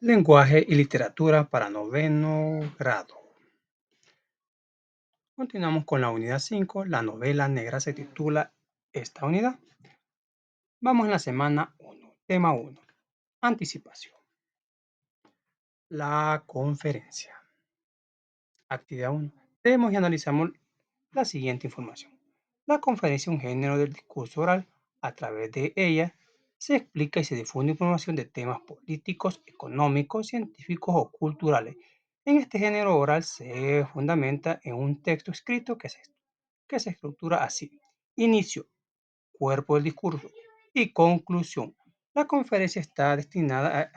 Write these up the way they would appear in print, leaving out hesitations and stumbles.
Lenguaje y literatura para noveno grado. Continuamos con la unidad 5. La novela negra se titula esta unidad. Vamos en la semana 1. Tema 1. Anticipación. La conferencia. Actividad 1. Vemos y analizamos la siguiente información. La conferencia es un género del discurso oral. A través de ella se explica y se difunde información de temas políticos, económicos, científicos o culturales. En este género oral se fundamenta en un texto escrito que se estructura así. Inicio, cuerpo del discurso y conclusión. La conferencia está destinada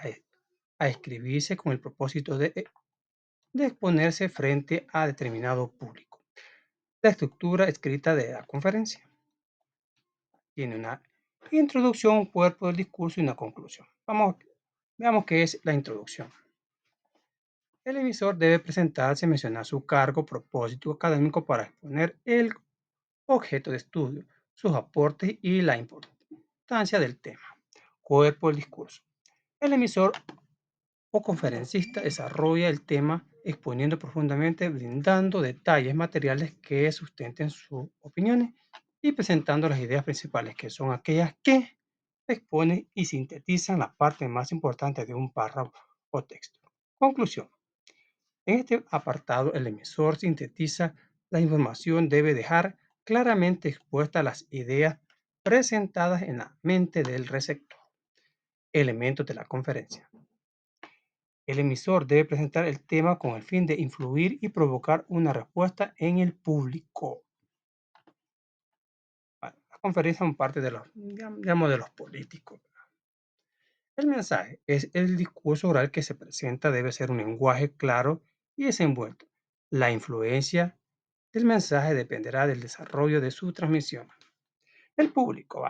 a escribirse con el propósito de exponerse frente a determinado público. La estructura escrita de la conferencia tiene una introducción, un cuerpo del discurso y una conclusión. Veamos qué es la introducción. El emisor debe presentarse y mencionar su cargo, propósito académico para exponer el objeto de estudio, sus aportes y la importancia del tema. Cuerpo del discurso. El emisor o conferencista desarrolla el tema exponiendo profundamente, brindando detalles materiales que sustenten sus opiniones y presentando las ideas principales, que son aquellas que exponen y sintetizan la parte más importante de un párrafo o texto. Conclusión. En este apartado, el emisor sintetiza la información, debe dejar claramente expuestas las ideas presentadas en la mente del receptor. Elementos de la conferencia. El emisor debe presentar el tema con el fin de influir y provocar una respuesta en el público. Bueno, la conferencia es parte de de los políticos. El mensaje es el discurso oral que se presenta, debe ser un lenguaje claro y desenvuelto. La influencia del mensaje dependerá del desarrollo de su transmisión. El público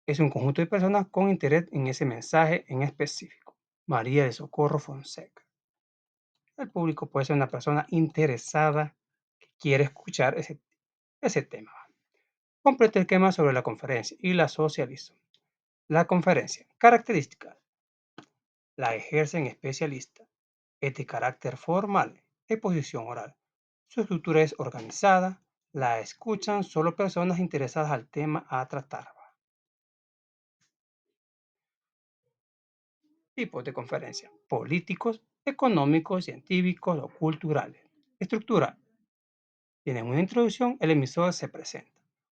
es un conjunto de personas con interés en ese mensaje en específico. María de Socorro Fonseca. El público puede ser una persona interesada que quiere escuchar ese tema. Complete el esquema sobre la conferencia y la socializo. La conferencia. Características. La ejercen especialistas. Es de carácter formal. Exposición oral. Su estructura es organizada. La escuchan solo personas interesadas al tema a tratar. Tipos de conferencia. Políticos, económicos, científicos o culturales. Estructura. Tienen una introducción, el emisor se presenta.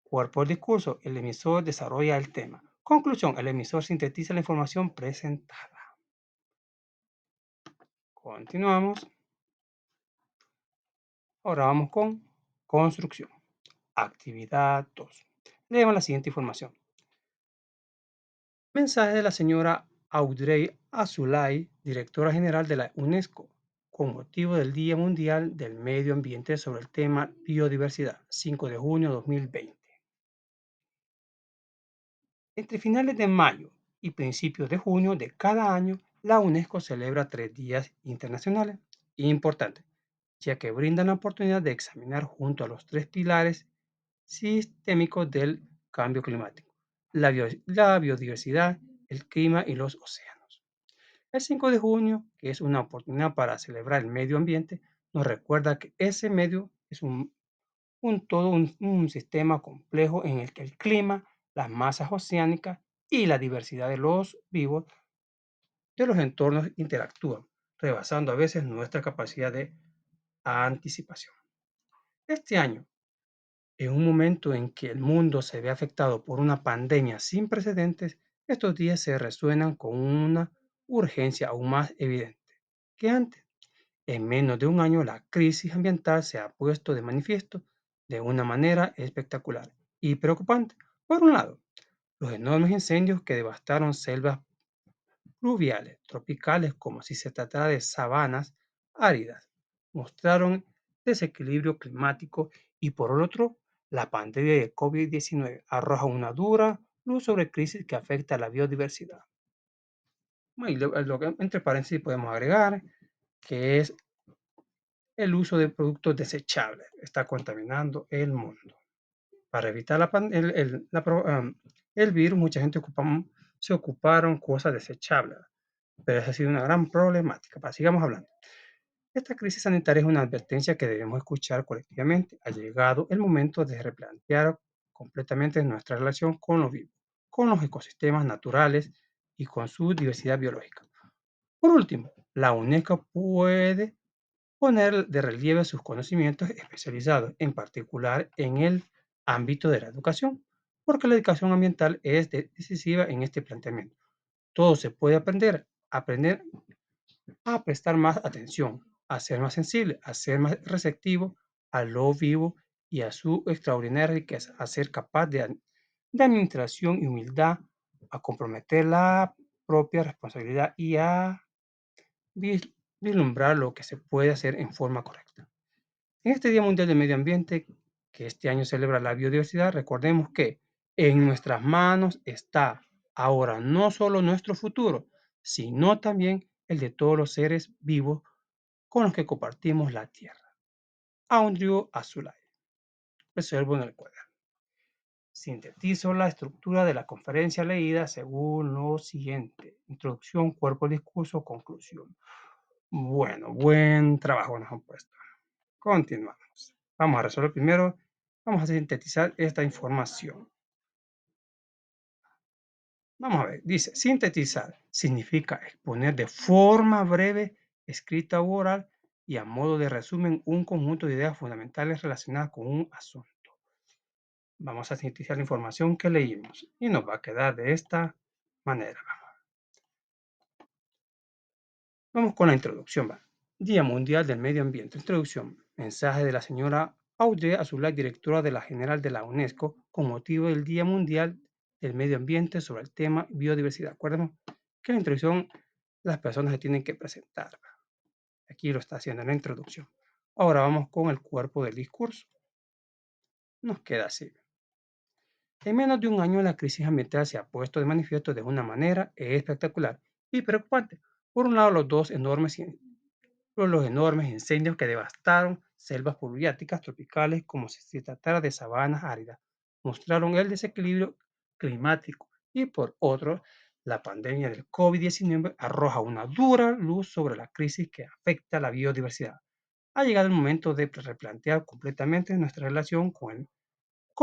Cuerpo del discurso, el emisor desarrolla el tema. Conclusión, el emisor sintetiza la información presentada. Continuamos. Ahora vamos con construcción. Actividad 2. Leemos la siguiente información. Mensaje de la señora Audrey Azoulay, directora general de la UNESCO, con motivo del Día Mundial del Medio Ambiente sobre el tema biodiversidad, 5 de junio de 2020. Entre finales de mayo y principios de junio de cada año, la UNESCO celebra 3 días internacionales importantes, ya que brindan la oportunidad de examinar junto a los 3 pilares sistémicos del cambio climático: la biodiversidad, el clima y los océanos. El 5 de junio, que es una oportunidad para celebrar el medio ambiente, nos recuerda que ese medio es un sistema complejo en el que el clima, las masas oceánicas y la diversidad de los vivos de los entornos interactúan, rebasando a veces nuestra capacidad de anticipación. Este año, en un momento en que el mundo se ve afectado por una pandemia sin precedentes, estos días se resuenan con una urgencia aún más evidente que antes. En menos de un año, la crisis ambiental se ha puesto de manifiesto de una manera espectacular y preocupante. Por un lado, los enormes incendios que devastaron selvas pluviales tropicales como si se tratara de sabanas áridas mostraron desequilibrio climático, y por otro, la pandemia de COVID-19 arroja una dura luz sobre crisis que afecta a la biodiversidad. Y lo que entre paréntesis podemos agregar que es el uso de productos desechables está contaminando el mundo. Para evitar el virus, mucha gente se ocuparon cosas desechables. pero esa ha sido una gran problemática. Sigamos hablando. Esta crisis sanitaria es una advertencia que debemos escuchar colectivamente. Ha llegado el momento de replantear completamente nuestra relación con lo vivo, con los ecosistemas naturales y con su diversidad biológica. Por último, la UNESCO puede poner de relieve sus conocimientos especializados, en particular en el ámbito de la educación, porque la educación ambiental es decisiva en este planteamiento. Todo se puede aprender a prestar más atención, a ser más sensible, a ser más receptivo a lo vivo y a su extraordinaria riqueza, a ser capaz de administración y humildad, a comprometer la propia responsabilidad y a vislumbrar lo que se puede hacer en forma correcta. En este Día Mundial del Medio Ambiente, que este año celebra la biodiversidad, recordemos que en nuestras manos está ahora no solo nuestro futuro, sino también el de todos los seres vivos con los que compartimos la tierra. Andrew Azoulay, resuelvo en el cuaderno. Sintetizo la estructura de la conferencia leída según lo siguiente: introducción, cuerpo, discurso, conclusión. Bueno, buen trabajo nos han puesto. Continuamos. Vamos a resolver primero, vamos a sintetizar esta información. Vamos a ver, dice, sintetizar significa exponer de forma breve, escrita u oral y a modo de resumen un conjunto de ideas fundamentales relacionadas con un asunto. Vamos a sintetizar la información que leímos y nos va a quedar de esta manera. Vamos con la introducción. Día Mundial del Medio Ambiente. Introducción. Mensaje de la señora Audrey Azoulay, directora de la General de la UNESCO, con motivo del Día Mundial del Medio Ambiente sobre el tema biodiversidad. Acuérdense que en la introducción las personas se tienen que presentar. Aquí lo está haciendo en la introducción. Ahora vamos con el cuerpo del discurso. Nos queda así. En menos de un año, la crisis ambiental se ha puesto de manifiesto de una manera espectacular y preocupante. Por un lado, los enormes incendios que devastaron selvas pluviáticas tropicales como si se tratara de sabanas áridas, mostraron el desequilibrio climático y por otro, la pandemia del COVID-19 arroja una dura luz sobre la crisis que afecta a la biodiversidad. Ha llegado el momento de replantear completamente nuestra relación con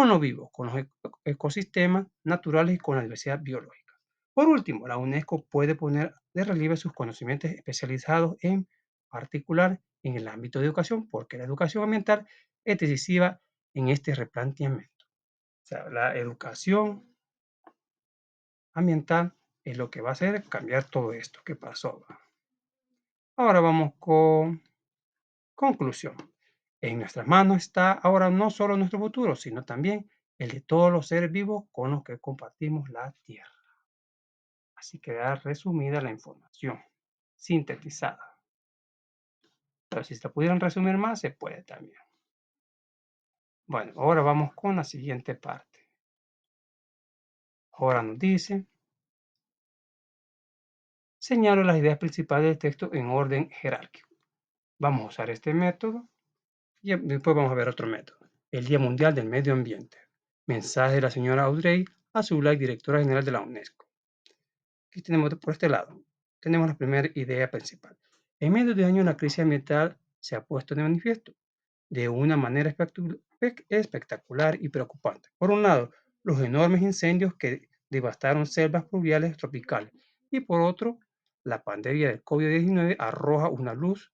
lo vivo, con los ecosistemas naturales y con la diversidad biológica. Por último, la UNESCO puede poner de relieve sus conocimientos especializados en particular en el ámbito de educación, porque la educación ambiental es decisiva en este replanteamiento. O sea, la educación ambiental es lo que va a hacer cambiar todo esto que pasó. Ahora vamos con conclusión. En nuestras manos está ahora no solo nuestro futuro, sino también el de todos los seres vivos con los que compartimos la Tierra. Así queda resumida la información, sintetizada. Pero si se pudieran resumir más, se puede también. Bueno, ahora vamos con la siguiente parte. Ahora nos dice, señalo las ideas principales del texto en orden jerárquico. Vamos a usar este método y después vamos a ver otro método. El Día Mundial del Medio Ambiente. Mensaje de la señora Audrey Azoulay, directora general de la UNESCO. Aquí tenemos por este lado, tenemos la primera idea principal. En medio de años la crisis ambiental se ha puesto de manifiesto de una manera espectacular y preocupante. Por un lado, los enormes incendios que devastaron selvas pluviales tropicales y por otro, la pandemia del COVID-19 arroja una luz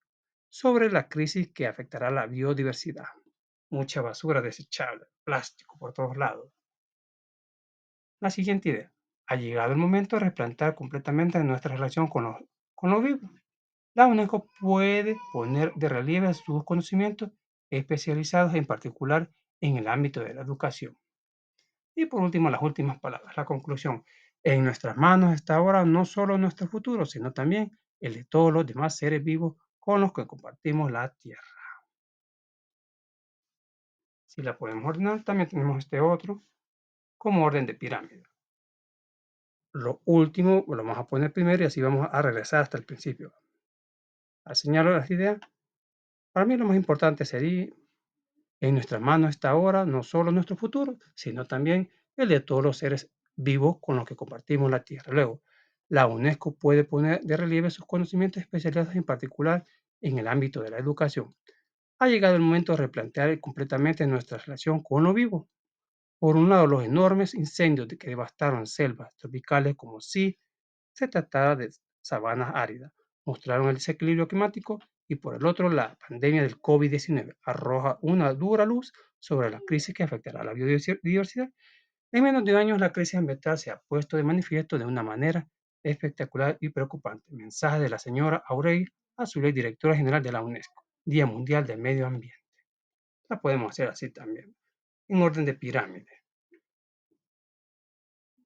sobre la crisis que afectará la biodiversidad. Mucha basura desechable, plástico por todos lados. La siguiente idea. Ha llegado el momento de replantear completamente nuestra relación con lo vivo. La UNESCO puede poner de relieve sus conocimientos especializados, en particular en el ámbito de la educación. Y por último, las últimas palabras, la conclusión. En nuestras manos está ahora no solo nuestro futuro, sino también el de todos los demás seres vivos con los que compartimos la Tierra. Si la podemos ordenar, también tenemos este otro como orden de pirámide. Lo último lo vamos a poner primero y así vamos a regresar hasta el principio. Al señalar las ideas, para mí lo más importante sería: en nuestras manos está ahora no solo nuestro futuro, sino también el de todos los seres vivos con los que compartimos la Tierra. Luego, La UNESCO puede poner de relieve sus conocimientos especializados en particular en el ámbito de la educación. Ha llegado el momento de replantear completamente nuestra relación con lo vivo. Por un lado, los enormes incendios que devastaron selvas tropicales como si se tratara de sabanas áridas, mostraron el desequilibrio climático y por el otro, la pandemia del COVID-19 arroja una dura luz sobre la crisis que afectará a la biodiversidad. En menos de años, la crisis ambiental se ha puesto de manifiesto de una manera espectacular y preocupante. Mensaje de la señora Aurelie Azoulay, directora general de la UNESCO, Día Mundial del Medio Ambiente. La podemos hacer así también, en orden de pirámide.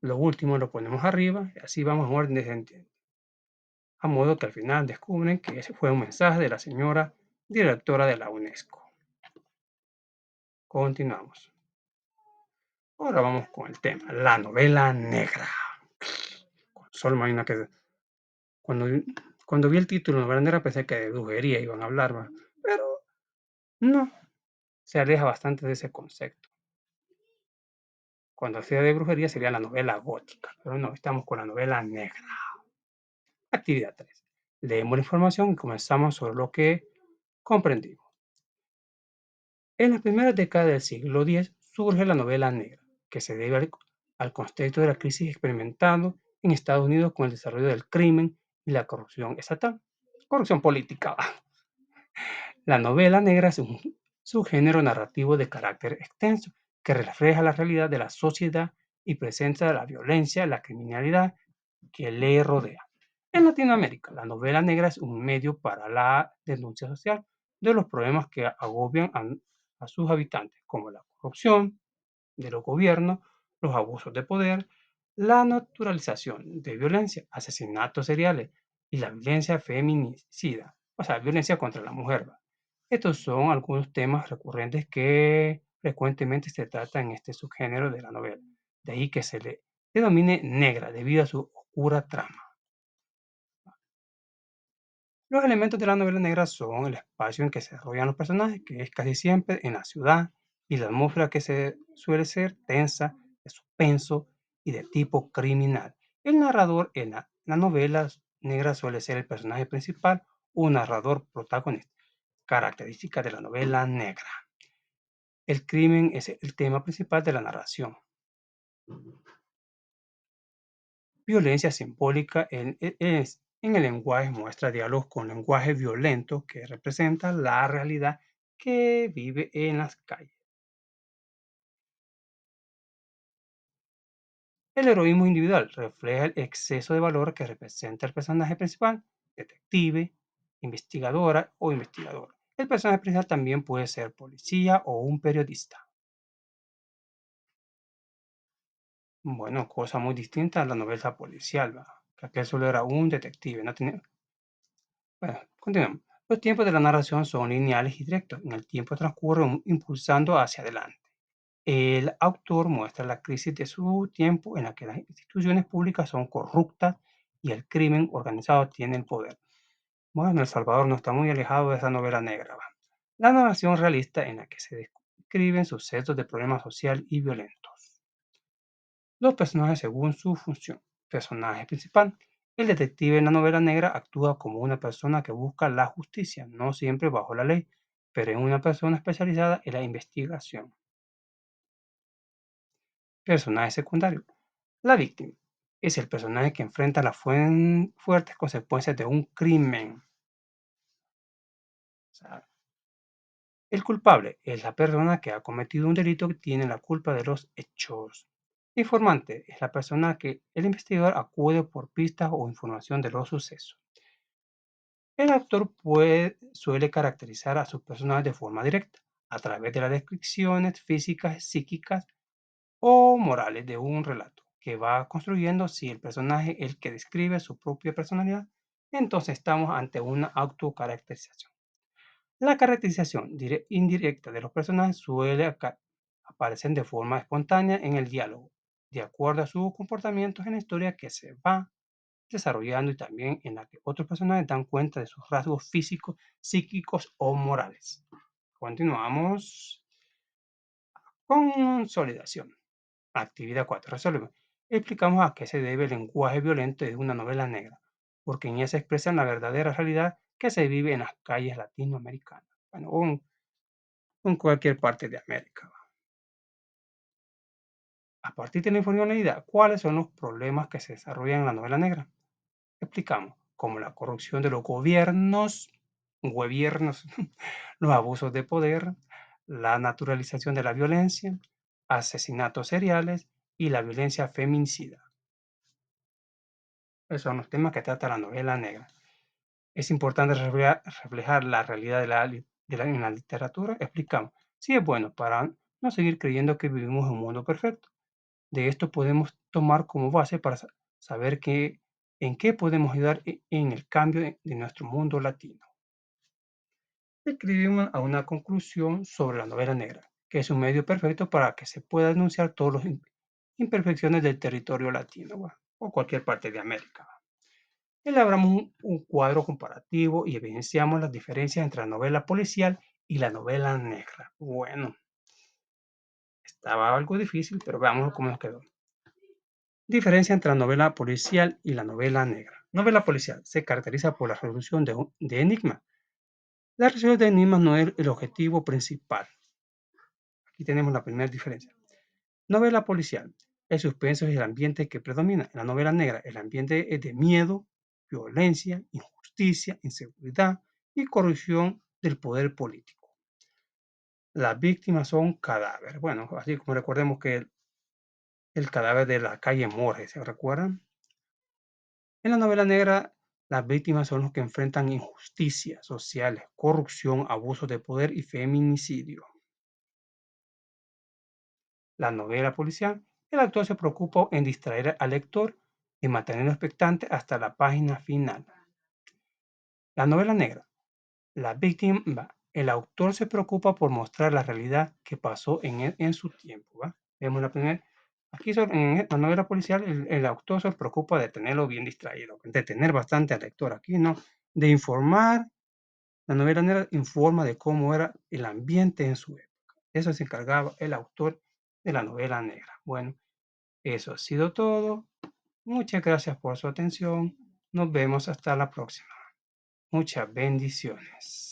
Lo último lo ponemos arriba y así vamos en orden descendente. A modo que al final descubren que ese fue un mensaje de la señora directora de la UNESCO. Continuamos. Ahora vamos con el tema, la novela negra. Solo imagina que cuando, cuando vi el título novela negra pensé que de brujería iban a hablar, ¿va? Pero no, se aleja bastante de ese concepto. Cuando sea de brujería sería la novela gótica, pero no, estamos con la novela negra. Actividad 3. Leemos la información y comenzamos sobre lo que comprendimos. En las primeras décadas del siglo X surge la novela negra, que se debe al contexto de la crisis experimentado en Estados Unidos con el desarrollo del crimen y la corrupción estatal. Corrupción política. La novela negra es un subgénero narrativo de carácter extenso que refleja la realidad de la sociedad y presenta la violencia, la criminalidad que le rodea. En Latinoamérica, la novela negra es un medio para la denuncia social de los problemas que agobian a sus habitantes, como la corrupción de los gobiernos, los abusos de poder, la naturalización de violencia, asesinatos seriales y la violencia feminicida, o sea, violencia contra la mujer. ¿Va? Estos son algunos temas recurrentes que frecuentemente se tratan en este subgénero de la novela. De ahí que se le denomine negra debido a su oscura trama. Los elementos de la novela negra son el espacio en que se desarrollan los personajes, que es casi siempre en la ciudad, y la atmósfera que se suele ser tensa, de suspenso y de tipo criminal. El narrador en la novela negra suele ser el personaje principal o narrador protagonista. Características de la novela negra. El crimen es el tema principal de la narración. Violencia simbólica en el lenguaje muestra diálogos con lenguaje violento que representa la realidad que vive en las calles. El heroísmo individual refleja el exceso de valor que representa el personaje principal, detective, investigadora o investigador. El personaje principal también puede ser policía o un periodista. Bueno, cosa muy distinta a la novela policial, ¿va? Que aquel solo era un detective, no tenía. Bueno, continuemos. Los tiempos de la narración son lineales y directos. En el tiempo transcurre impulsando hacia adelante. El autor muestra la crisis de su tiempo en la que las instituciones públicas son corruptas y el crimen organizado tiene el poder. Bueno, El Salvador no está muy alejado de esa novela negra. ¿Va? La narración realista en la que se describen sucesos de problemas social y violentos. Los personajes según su función. Personaje principal. El detective en la novela negra actúa como una persona que busca la justicia, no siempre bajo la ley, pero es una persona especializada en la investigación. Personaje secundario. La víctima. Es el personaje que enfrenta las fuertes consecuencias de un crimen. O sea, el culpable es la persona que ha cometido un delito que tiene la culpa de los hechos. Informante es la persona que el investigador acude por pistas o información de los sucesos. El autor suele caracterizar a sus personajes de forma directa, a través de las descripciones físicas, psíquicas o morales de un relato, que va construyendo si el personaje es el que describe su propia personalidad, entonces estamos ante una autocaracterización. La caracterización indirecta de los personajes suele aparecer de forma espontánea en el diálogo, de acuerdo a sus comportamientos en la historia que se va desarrollando y también en la que otros personajes dan cuenta de sus rasgos físicos, psíquicos o morales. Continuamos. Consolidación. Actividad 4. Resuelve. explicamos a qué se debe el lenguaje violento de una novela negra, porque en ella se expresa la verdadera realidad que se vive en las calles latinoamericanas, bueno, o en cualquier parte de América. A partir de la informalidad, ¿cuáles son los problemas que se desarrollan en la novela negra? Explicamos, como la corrupción de los gobiernos, los abusos de poder, la naturalización de la violencia, asesinatos seriales y la violencia feminicida. Esos son los temas que trata la novela negra. Es importante reflejar la realidad en la literatura. Explicamos, sí es bueno para no seguir creyendo que vivimos en un mundo perfecto. De esto podemos tomar como base para saber en qué podemos ayudar en el cambio de nuestro mundo latino. Escribimos a una conclusión sobre la novela negra, que es un medio perfecto para que se pueda denunciar todas las imperfecciones del territorio latino o cualquier parte de América. Elaboramos un cuadro comparativo y evidenciamos las diferencias entre la novela policial y la novela negra. Bueno, estaba algo difícil, pero veamos cómo nos quedó. Diferencia entre la novela policial y la novela negra. Novela policial se caracteriza por la resolución de enigmas. La resolución de enigmas no es el objetivo principal. Aquí tenemos la primera diferencia. Novela policial. El suspenso es el ambiente que predomina. En la novela negra, el ambiente es de miedo, violencia, injusticia, inseguridad y corrupción del poder político. Las víctimas son cadáveres. Bueno, así como recordemos que el cadáver de la calle Morge, ¿se recuerdan? En la novela negra, las víctimas son los que enfrentan injusticias sociales, corrupción, abuso de poder y feminicidio. La novela policial, el autor se preocupa en distraer al lector y mantenerlo expectante hasta la página final. La novela negra, la víctima, el autor se preocupa por mostrar la realidad que pasó en su tiempo. ¿Va? Vemos la primera. Aquí en la novela policial, el autor se preocupa de tenerlo bien distraído, de tener bastante al lector. Aquí no, de informar. La novela negra informa de cómo era el ambiente en su época. Eso se encargaba el autor de la novela negra. Bueno, eso ha sido todo. Muchas gracias por su atención. Nos vemos hasta la próxima. Muchas bendiciones.